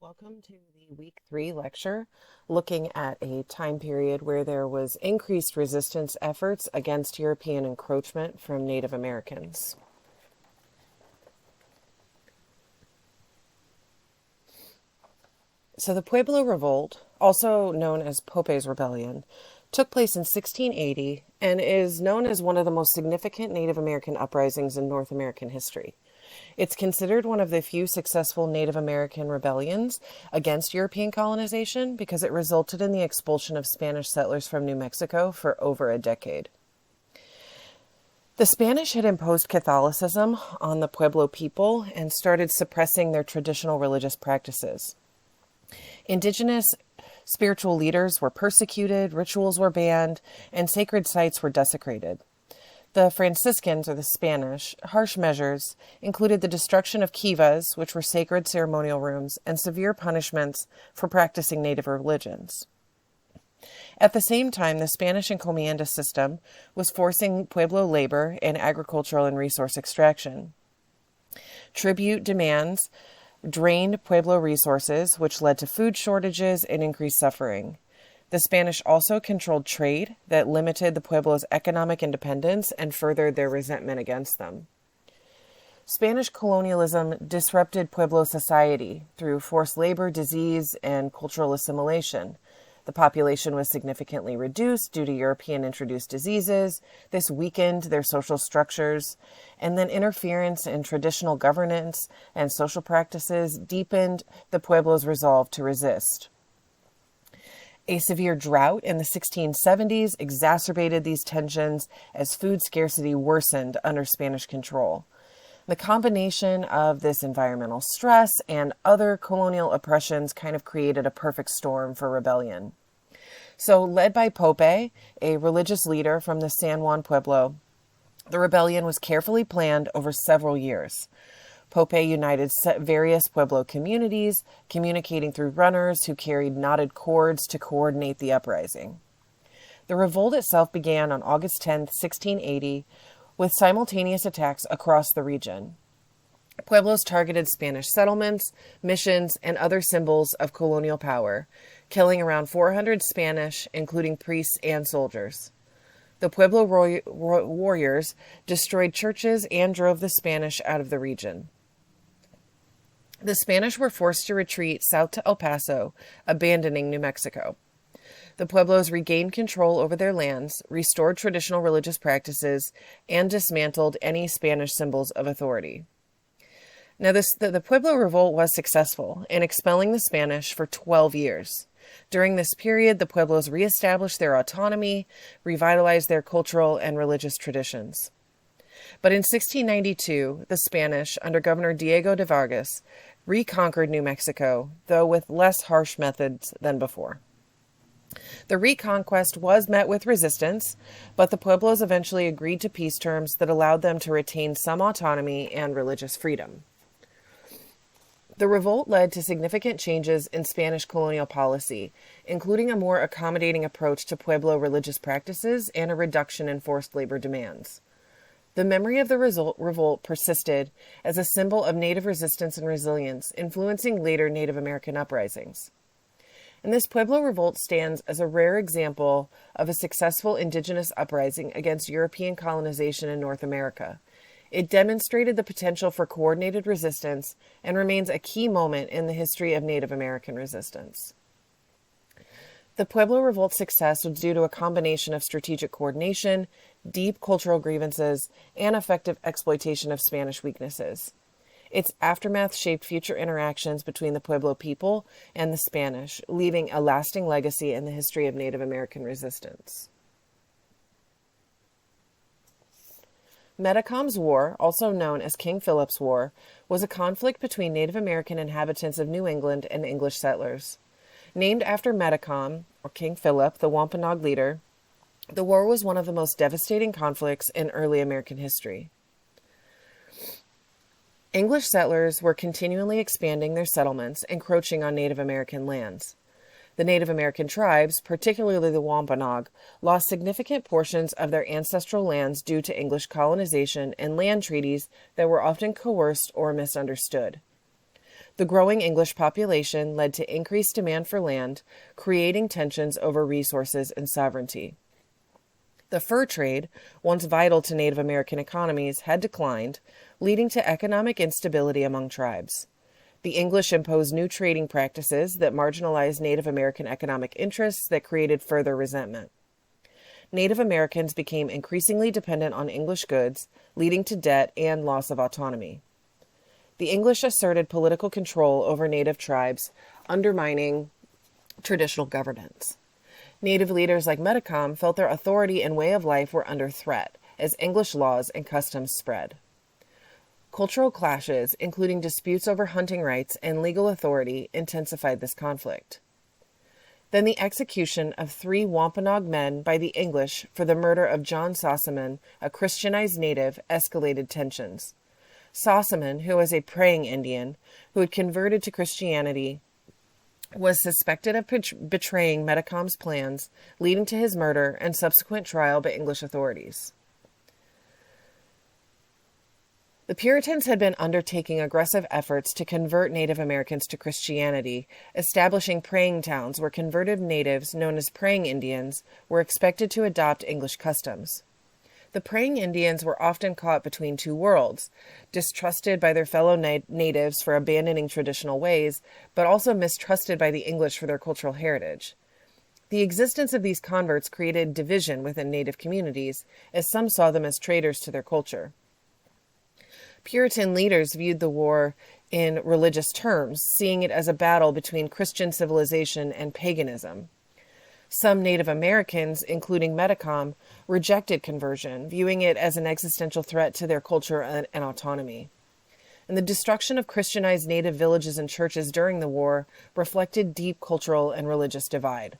Welcome to the week 3 lecture, looking at a time period where there was increased resistance efforts against European encroachment from Native Americans. So the Pueblo Revolt, also known as Pope's Rebellion, took place in 1680 and is known as one of the most significant Native American uprisings in North American history. It's considered one of the few successful Native American rebellions against European colonization because it resulted in the expulsion of Spanish settlers from New Mexico for over a decade. The Spanish had imposed Catholicism on the Pueblo people and started suppressing their traditional religious practices. Indigenous spiritual leaders were persecuted, rituals were banned, and sacred sites were desecrated. The Franciscans, or the Spanish, harsh measures included the destruction of kivas, which were sacred ceremonial rooms, and severe punishments for practicing native religions. At the same time, the Spanish encomienda system was forcing Pueblo labor in agricultural and resource extraction. Tribute demands drained Pueblo resources, which led to food shortages and increased suffering. The Spanish also controlled trade that limited the Pueblo's economic independence and furthered their resentment against them. Spanish colonialism disrupted Pueblo society through forced labor, disease, and cultural assimilation. The population was significantly reduced due to European-introduced diseases. This weakened their social structures, and then interference in traditional governance and social practices deepened the Pueblo's resolve to resist. A severe drought in the 1670s exacerbated these tensions as food scarcity worsened under Spanish control. The combination of this environmental stress and other colonial oppressions kind of created a perfect storm for rebellion. So, led by Pope, a religious leader from the San Juan Pueblo, the rebellion was carefully planned over several years. Pope united various Pueblo communities, communicating through runners who carried knotted cords to coordinate the uprising. The revolt itself began on August 10, 1680, with simultaneous attacks across the region. Pueblos targeted Spanish settlements, missions, and other symbols of colonial power, killing around 400 Spanish, including priests and soldiers. The Pueblo warriors destroyed churches and drove the Spanish out of the region. The Spanish were forced to retreat south to El Paso, abandoning New Mexico. The Pueblos regained control over their lands, restored traditional religious practices, and dismantled any Spanish symbols of authority. Now, the Pueblo Revolt was successful in expelling the Spanish for 12 years. During this period, the Pueblos reestablished their autonomy, revitalized their cultural and religious traditions. But in 1692, the Spanish, under Governor Diego de Vargas, reconquered New Mexico, though with less harsh methods than before. The reconquest was met with resistance, but the Pueblos eventually agreed to peace terms that allowed them to retain some autonomy and religious freedom. The revolt led to significant changes in Spanish colonial policy, including a more accommodating approach to Pueblo religious practices and a reduction in forced labor demands. The memory of the revolt persisted as a symbol of Native resistance and resilience, influencing later Native American uprisings. And this Pueblo Revolt stands as a rare example of a successful indigenous uprising against European colonization in North America. It demonstrated the potential for coordinated resistance and remains a key moment in the history of Native American resistance. The Pueblo Revolt's success was due to a combination of strategic coordination, deep cultural grievances, and effective exploitation of Spanish weaknesses. Its aftermath shaped future interactions between the Pueblo people and the Spanish, leaving a lasting legacy in the history of Native American resistance. Metacom's War, also known as King Philip's War, was a conflict between Native American inhabitants of New England and English settlers. Named after Metacom, or King Philip, the Wampanoag leader, the war was one of the most devastating conflicts in early American history. English settlers were continually expanding their settlements, encroaching on Native American lands. The Native American tribes, particularly the Wampanoag, lost significant portions of their ancestral lands due to English colonization and land treaties that were often coerced or misunderstood. The growing English population led to increased demand for land, creating tensions over resources and sovereignty. The fur trade, once vital to Native American economies, had declined, leading to economic instability among tribes. The English imposed new trading practices that marginalized Native American economic interests that created further resentment. Native Americans became increasingly dependent on English goods, leading to debt and loss of autonomy. The English asserted political control over Native tribes, undermining traditional governance. Native leaders like Metacom felt their authority and way of life were under threat as English laws and customs spread. Cultural clashes, including disputes over hunting rights and legal authority, intensified this conflict. Then the execution of 3 Wampanoag men by the English for the murder of John Sossaman, a Christianized native, escalated tensions. Sossaman, who was a praying Indian who had converted to Christianity, was suspected of betraying Metacom's plans, leading to his murder and subsequent trial by English authorities. The Puritans had been undertaking aggressive efforts to convert Native Americans to Christianity, establishing praying towns where converted natives, known as praying Indians, were expected to adopt English customs. The praying Indians were often caught between two worlds, distrusted by their fellow natives for abandoning traditional ways, but also mistrusted by the English for their cultural heritage. The existence of these converts created division within Native communities, as some saw them as traitors to their culture. Puritan leaders viewed the war in religious terms, seeing it as a battle between Christian civilization and paganism. Some Native Americans, including Metacom, rejected conversion, viewing it as an existential threat to their culture and autonomy. And the destruction of Christianized Native villages and churches during the war reflected deep cultural and religious divide.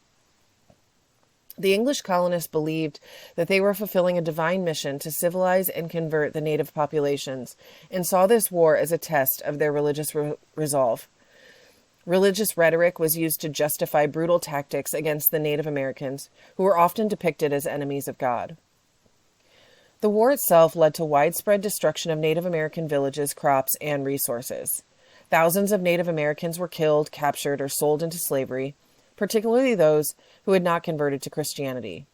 The English colonists believed that they were fulfilling a divine mission to civilize and convert the native populations, and saw this war as a test of their religious resolve. Religious rhetoric was used to justify brutal tactics against the Native Americans, who were often depicted as enemies of God. The war itself led to widespread destruction of Native American villages, crops, and resources. Thousands of Native Americans were killed, captured, or sold into slavery, particularly those who had not converted to Christianity.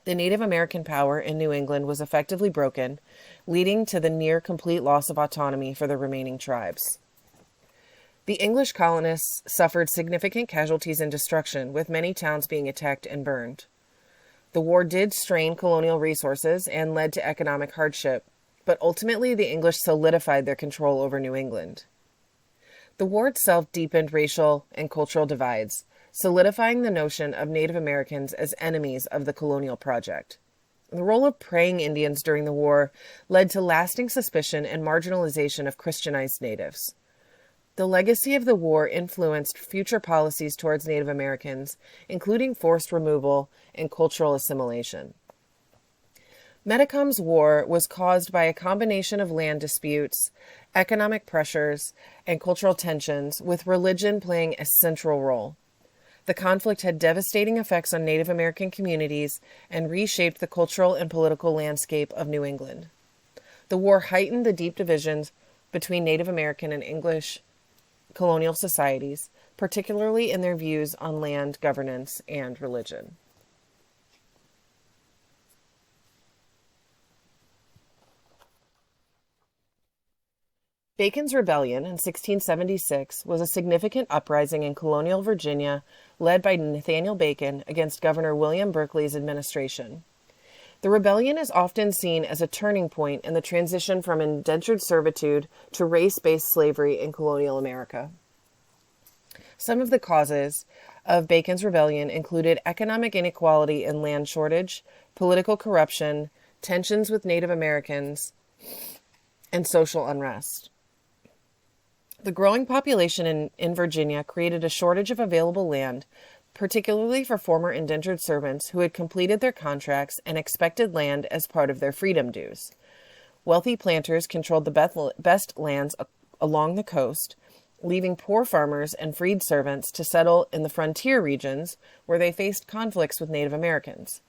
The Native American power in New England was effectively broken, leading to the near complete loss of autonomy for the remaining tribes. The English colonists suffered significant casualties and destruction, with many towns being attacked and burned. The war did strain colonial resources and led to economic hardship, but ultimately the English solidified their control over New England. The war itself deepened racial and cultural divides, solidifying the notion of Native Americans as enemies of the colonial project. The role of praying Indians during the war led to lasting suspicion and marginalization of Christianized natives. The legacy of the war influenced future policies towards Native Americans, including forced removal and cultural assimilation. Metacom's war was caused by a combination of land disputes, economic pressures, and cultural tensions, with religion playing a central role. The conflict had devastating effects on Native American communities and reshaped the cultural and political landscape of New England. The war heightened the deep divisions between Native American and English colonial societies, particularly in their views on land, governance, and religion. Bacon's Rebellion in 1676 was a significant uprising in colonial Virginia led by Nathaniel Bacon against Governor William Berkeley's administration. The rebellion is often seen as a turning point in the transition from indentured servitude to race-based slavery in colonial America. Some of the causes of Bacon's Rebellion included economic inequality and land shortage, political corruption, tensions with Native Americans, and social unrest. The growing population in Virginia created a shortage of available land, particularly for former indentured servants who had completed their contracts and expected land as part of their freedom dues. Wealthy planters controlled the best lands along the coast, leaving poor farmers and freed servants to settle in the frontier regions where they faced conflicts with Native Americans.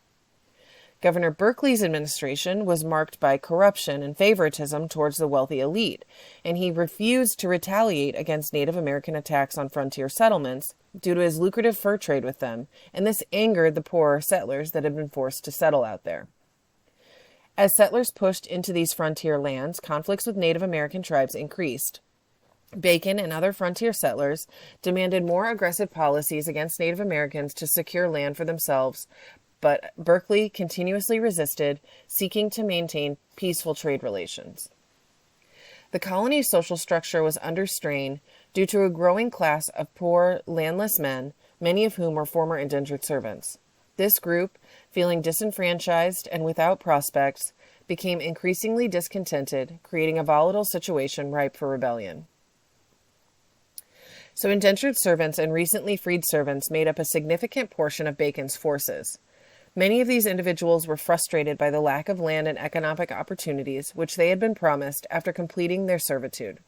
Governor Berkeley's administration was marked by corruption and favoritism towards the wealthy elite, and he refused to retaliate against Native American attacks on frontier settlements due to his lucrative fur trade with them, and this angered the poorer settlers that had been forced to settle out there. As settlers pushed into these frontier lands, conflicts with Native American tribes increased. Bacon and other frontier settlers demanded more aggressive policies against Native Americans to secure land for themselves, but Berkeley continuously resisted, seeking to maintain peaceful trade relations. The colony's social structure was under strain due to a growing class of poor, landless men, many of whom were former indentured servants. This group, feeling disenfranchised and without prospects, became increasingly discontented, creating a volatile situation ripe for rebellion. So indentured servants and recently freed servants made up a significant portion of Bacon's forces. Many of these individuals were frustrated by the lack of land and economic opportunities which they had been promised after completing their servitude.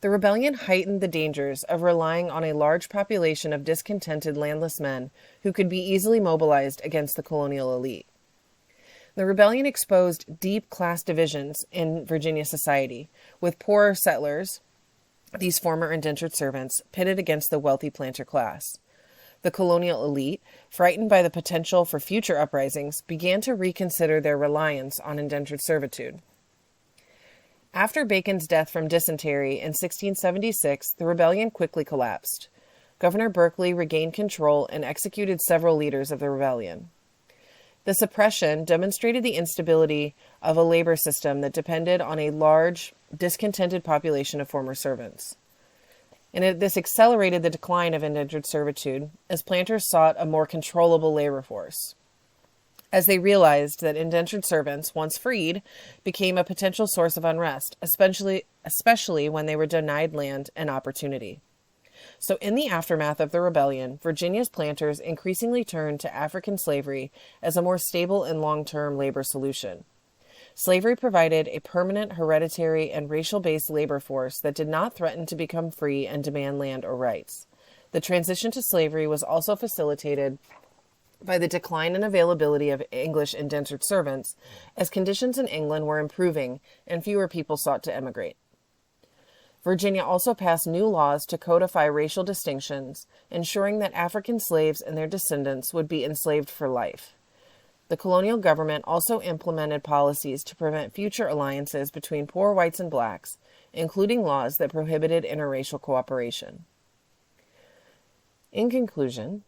The rebellion heightened the dangers of relying on a large population of discontented landless men who could be easily mobilized against the colonial elite. The rebellion exposed deep class divisions in Virginia society, with poorer settlers, these former indentured servants, pitted against the wealthy planter class. The colonial elite, frightened by the potential for future uprisings, began to reconsider their reliance on indentured servitude. After Bacon's death from dysentery in 1676, the rebellion quickly collapsed. Governor Berkeley regained control and executed several leaders of the rebellion. The suppression demonstrated the instability of a labor system that depended on a large, discontented population of former servants. And this accelerated the decline of indentured servitude as planters sought a more controllable labor force, as they realized that indentured servants, once freed, became a potential source of unrest, especially when they were denied land and opportunity. So in the aftermath of the rebellion, Virginia's planters increasingly turned to African slavery as a more stable and long-term labor solution. Slavery provided a permanent, hereditary, and racial-based labor force that did not threaten to become free and demand land or rights. The transition to slavery was also facilitated by the decline in availability of English indentured servants, as conditions in England were improving and fewer people sought to emigrate. Virginia also passed new laws to codify racial distinctions, ensuring that African slaves and their descendants would be enslaved for life. The colonial government also implemented policies to prevent future alliances between poor whites and blacks, including laws that prohibited interracial cooperation. In conclusion,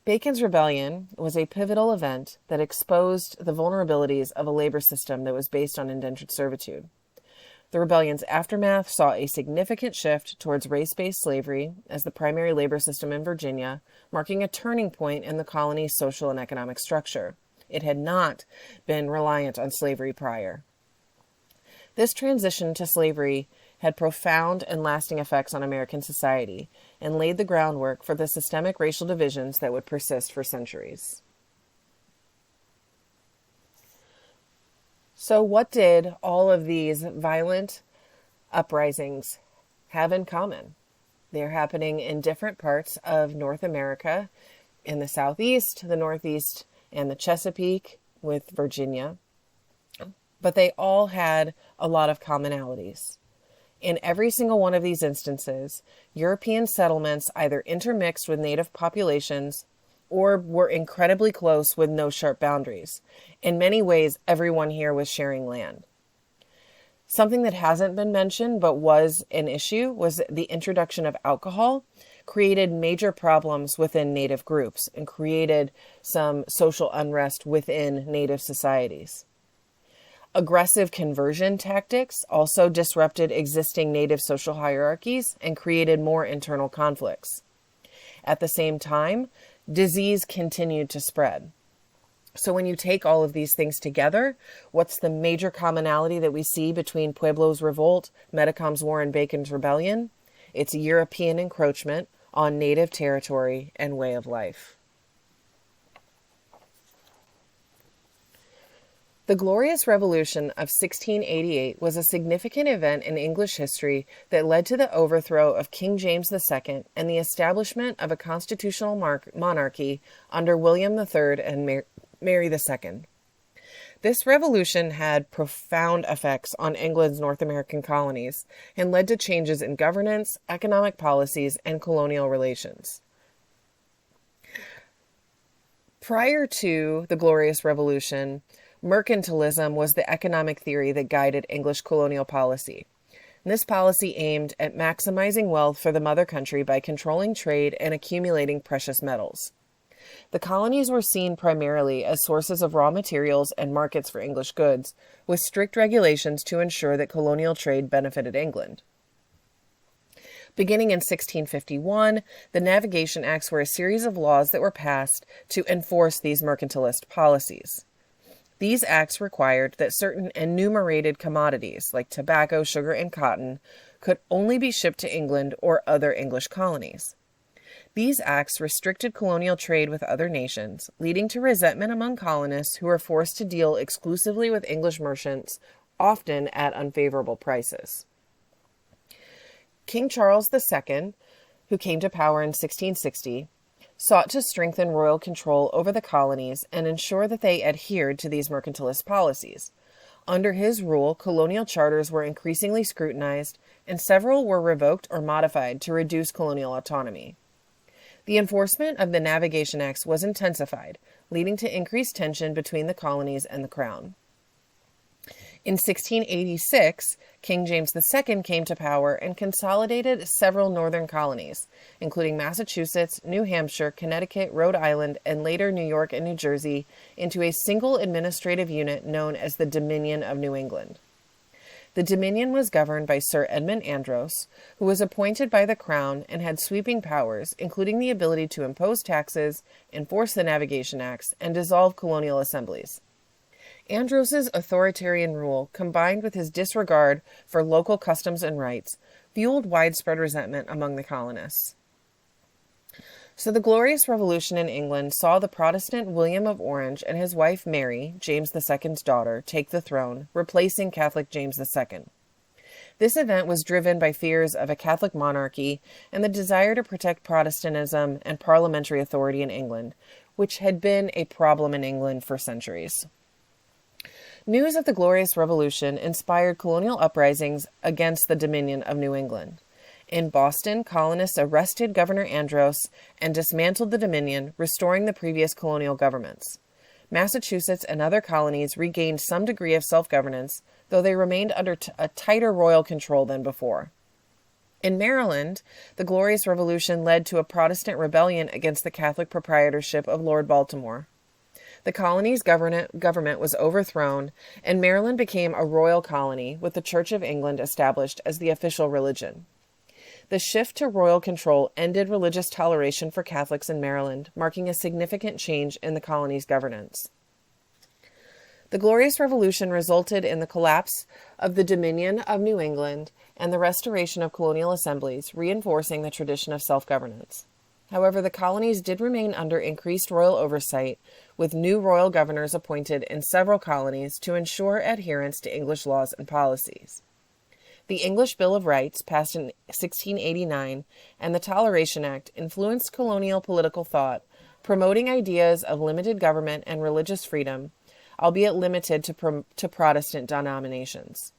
Bacon's Rebellion was a pivotal event that exposed the vulnerabilities of a labor system that was based on indentured servitude. The rebellion's aftermath saw a significant shift towards race-based slavery as the primary labor system in Virginia, marking a turning point in the colony's social and economic structure. It had not been reliant on slavery prior. This transition to slavery had profound and lasting effects on American society and laid the groundwork for the systemic racial divisions that would persist for centuries. So what did all of these violent uprisings have in common? They're happening in different parts of North America, in the Southeast, the Northeast, and the Chesapeake with Virginia. But they all had a lot of commonalities. In every single one of these instances, European settlements either intermixed with native populations or were incredibly close with no sharp boundaries. In many ways, everyone here was sharing land. Something that hasn't been mentioned but was an issue was the introduction of alcohol created major problems within native groups and created some social unrest within native societies. Aggressive conversion tactics also disrupted existing native social hierarchies and created more internal conflicts. At the same time, disease continued to spread. So when you take all of these things together, what's the major commonality that we see between Pueblo's revolt, Metacom's war, and Bacon's rebellion? It's European encroachment on native territory and way of life. The Glorious Revolution of 1688 was a significant event in English history that led to the overthrow of King James II and the establishment of a constitutional monarchy under William III and Mary II. This revolution had profound effects on England's North American colonies and led to changes in governance, economic policies, and colonial relations. Prior to the Glorious Revolution, mercantilism was the economic theory that guided English colonial policy. And this policy aimed at maximizing wealth for the mother country by controlling trade and accumulating precious metals. The colonies were seen primarily as sources of raw materials and markets for English goods, with strict regulations to ensure that colonial trade benefited England. Beginning in 1651, the Navigation Acts were a series of laws that were passed to enforce these mercantilist policies. These acts required that certain enumerated commodities, like tobacco, sugar, and cotton, could only be shipped to England or other English colonies. These acts restricted colonial trade with other nations, leading to resentment among colonists who were forced to deal exclusively with English merchants, often at unfavorable prices. King Charles II, who came to power in 1660, sought to strengthen royal control over the colonies and ensure that they adhered to these mercantilist policies. Under his rule, colonial charters were increasingly scrutinized, and several were revoked or modified to reduce colonial autonomy. The enforcement of the Navigation Acts was intensified, leading to increased tension between the colonies and the Crown. In 1686, King James II came to power and consolidated several northern colonies, including Massachusetts, New Hampshire, Connecticut, Rhode Island, and later New York and New Jersey, into a single administrative unit known as the Dominion of New England. The Dominion was governed by Sir Edmund Andros, who was appointed by the Crown and had sweeping powers, including the ability to impose taxes, enforce the Navigation Acts, and dissolve colonial assemblies. Andros's authoritarian rule, combined with his disregard for local customs and rights, fueled widespread resentment among the colonists. So the Glorious Revolution in England saw the Protestant William of Orange and his wife Mary, James II's daughter, take the throne, replacing Catholic James II. This event was driven by fears of a Catholic monarchy and the desire to protect Protestantism and parliamentary authority in England, which had been a problem in England for centuries. News of the Glorious Revolution inspired colonial uprisings against the Dominion of New England. In Boston, colonists arrested Governor Andros and dismantled the Dominion, restoring the previous colonial governments. Massachusetts and other colonies regained some degree of self-governance, though they remained under a tighter royal control than before. In Maryland, the Glorious Revolution led to a Protestant rebellion against the Catholic proprietorship of Lord Baltimore. The colony's government was overthrown, and Maryland became a royal colony, with the Church of England established as the official religion. The shift to royal control ended religious toleration for Catholics in Maryland, marking a significant change in the colony's governance. The Glorious Revolution resulted in the collapse of the Dominion of New England and the restoration of colonial assemblies, reinforcing the tradition of self-governance. However, the colonies did remain under increased royal oversight, with new royal governors appointed in several colonies to ensure adherence to English laws and policies. The English Bill of Rights, passed in 1689, and the Toleration Act influenced colonial political thought, promoting ideas of limited government and religious freedom, albeit limited to Protestant denominations.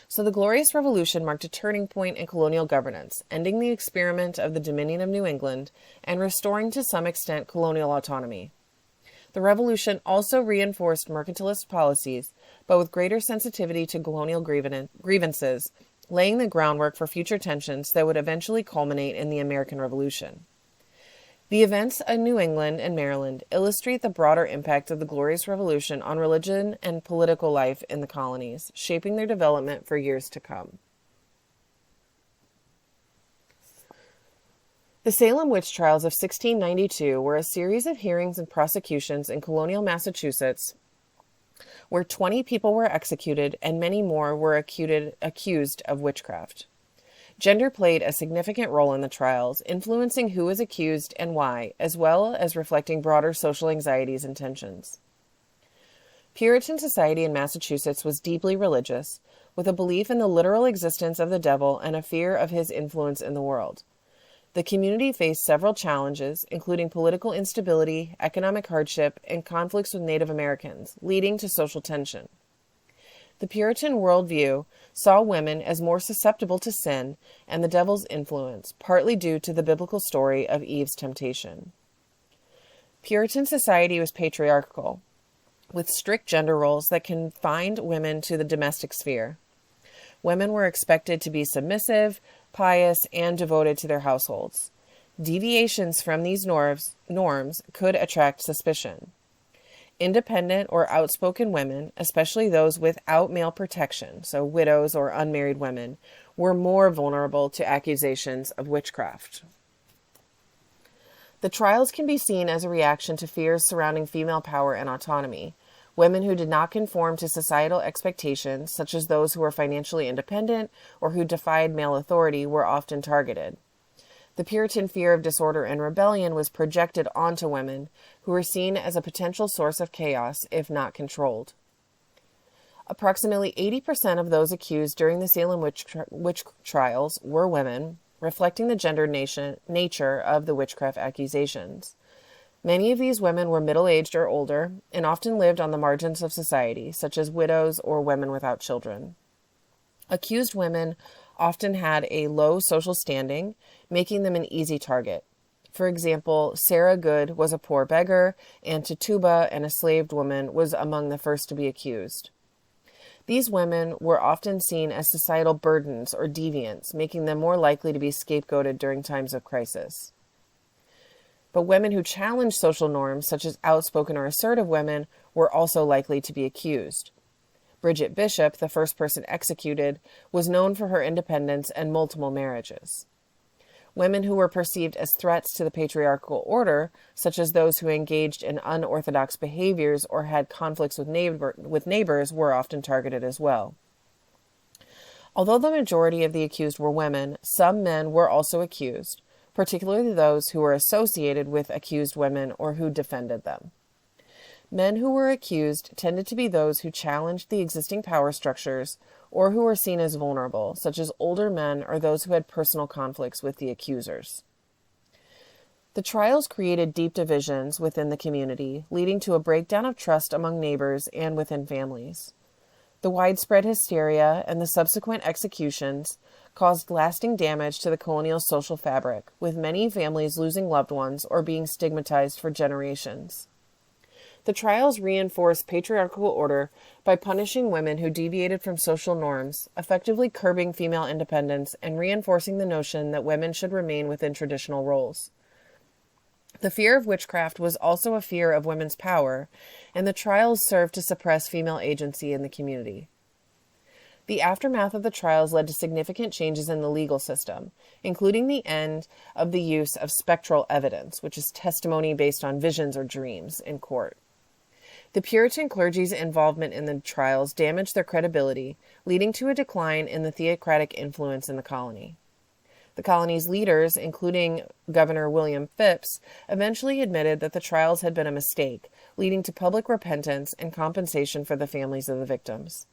So the Glorious Revolution marked a turning point in colonial governance, ending the experiment of the Dominion of New England and restoring to some extent colonial autonomy. The Revolution also reinforced mercantilist policies, but with greater sensitivity to colonial grievances, laying the groundwork for future tensions that would eventually culminate in the American Revolution. The events in New England and Maryland illustrate the broader impact of the Glorious Revolution on religion and political life in the colonies, shaping their development for years to come. The Salem witch trials of 1692 were a series of hearings and prosecutions in colonial Massachusetts where 20 people were executed and many more were accused of witchcraft. Gender played a significant role in the trials, influencing who was accused and why, as well as reflecting broader social anxieties and tensions. Puritan society in Massachusetts was deeply religious, with a belief in the literal existence of the devil and a fear of his influence in the world. The community faced several challenges, including political instability, economic hardship, and conflicts with Native Americans, leading to social tension. The Puritan worldview saw women as more susceptible to sin and the devil's influence, partly due to the biblical story of Eve's temptation. Puritan society was patriarchal, with strict gender roles that confined women to the domestic sphere. Women were expected to be submissive, pious, and devoted to their households. Deviations from these norms could attract suspicion. Independent or outspoken women, especially those without male protection, so widows or unmarried women, were more vulnerable to accusations of witchcraft. The trials can be seen as a reaction to fears surrounding female power and autonomy. Women who did not conform to societal expectations, such as those who were financially independent or who defied male authority, were often targeted. The Puritan fear of disorder and rebellion was projected onto women, who were seen as a potential source of chaos if not controlled. Approximately 80% of those accused during the Salem witch trials were women, reflecting the gendered nature of the witchcraft accusations. Many of these women were middle-aged or older and often lived on the margins of society, such as widows or women without children. Accused women often had a low social standing, making them an easy target. For example, Sarah Good was a poor beggar, and Tituba, an enslaved woman, was among the first to be accused. These women were often seen as societal burdens or deviants, making them more likely to be scapegoated during times of crisis. But women who challenged social norms, such as outspoken or assertive women, were also likely to be accused. Bridget Bishop, the first person executed, was known for her independence and multiple marriages. Women who were perceived as threats to the patriarchal order, such as those who engaged in unorthodox behaviors or had conflicts with neighbors, were often targeted as well. Although the majority of the accused were women, some men were also accused, particularly those who were associated with accused women or who defended them. Men who were accused tended to be those who challenged the existing power structures or who were seen as vulnerable, such as older men or those who had personal conflicts with the accusers. The trials created deep divisions within the community, leading to a breakdown of trust among neighbors and within families. The widespread hysteria and the subsequent executions caused lasting damage to the colonial social fabric, with many families losing loved ones or being stigmatized for generations. The trials reinforced patriarchal order by punishing women who deviated from social norms, effectively curbing female independence, and reinforcing the notion that women should remain within traditional roles. The fear of witchcraft was also a fear of women's power, and the trials served to suppress female agency in the community. The aftermath of the trials led to significant changes in the legal system, including the end of the use of spectral evidence, which is testimony based on visions or dreams, in court. The Puritan clergy's involvement in the trials damaged their credibility, leading to a decline in the theocratic influence in the colony. The colony's leaders, including Governor William Phips, eventually admitted that the trials had been a mistake, leading to public repentance and compensation for the families of the victims.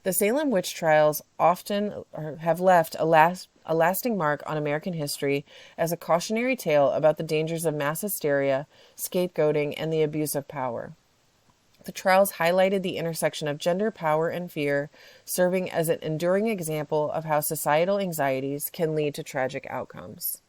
The Salem witch trials often have left a lasting mark on American history as a cautionary tale about the dangers of mass hysteria, scapegoating, and the abuse of power. The trials highlighted the intersection of gender, power, and fear, serving as an enduring example of how societal anxieties can lead to tragic outcomes.